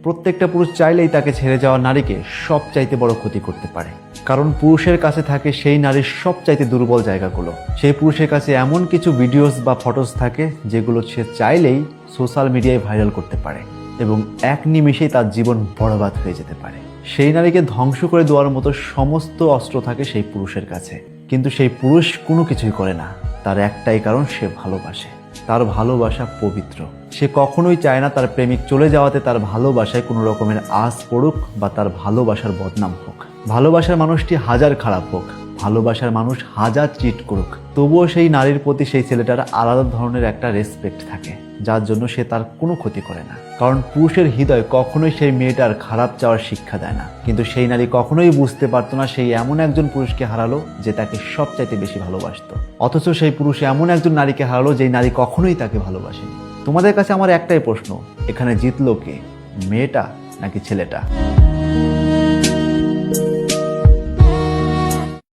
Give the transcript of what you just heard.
প্রত্যেকটা পুরুষ চাইলেই তাকে ছেড়ে যাওয়া নারীকে সবচাইতে বড় ক্ষতি করতে পারে। কারণ পুরুষের কাছে থাকে সেই নারীর সবচাইতে দুর্বল জায়গাগুলো। সেই পুরুষের কাছে এমন কিছু ভিডিওস বা ফটোস থাকে যেগুলো সে চাইলেই সোশ্যাল মিডিয়ায় ভাইরাল করতে পারে এবং এক নিমিষেই তার জীবন বরবাদ হয়ে যেতে পারে। সেই নারীকে ধ্বংস করে দেওয়ার মতো সমস্ত অস্ত্র থাকে সেই পুরুষের কাছে, কিন্তু সেই পুরুষ কোনো কিছুই করে না। তার একটাই কারণ, সে ভালোবাসে। তার ভালোবাসা পবিত্র। সে কখনোই চায় না তার প্রেমিক চলে যাওয়াতে তার ভালোবাসায় কোনো রকমের আঁচ পড়ুক বা তার ভালোবাসার বদনাম হোক। ভালোবাসার মানুষটি হাজার খারাপ হোক, ভালোবাসার মানুষ হাজার চিট করুক, তবুও সেই নারীর প্রতি সেই ছেলেটার আলাদা ধরনের একটা রেসপেক্ট থাকে, যার জন্য সে তার কোনো ক্ষতি করে না। কারণ পুরুষের হৃদয় কখনোই সেই মেয়েটার খারাপ চাওয়ার শিক্ষা দেয় না। কিন্তু সেই নারী কখনোই বুঝতে পারতো না সেই এমন একজন পুরুষকে হারালো যে তাকে সবচাইতে বেশি ভালোবাসতো, অথচ সেই পুরুষ এমন একজন নারীকে হারালো যেই নারী কখনোই তাকে ভালোবাসেনি। তোমাদের কাছে আমার একটাই প্রশ্ন, এখানে জিতলো কে, মেয়েটা নাকি ছেলেটা?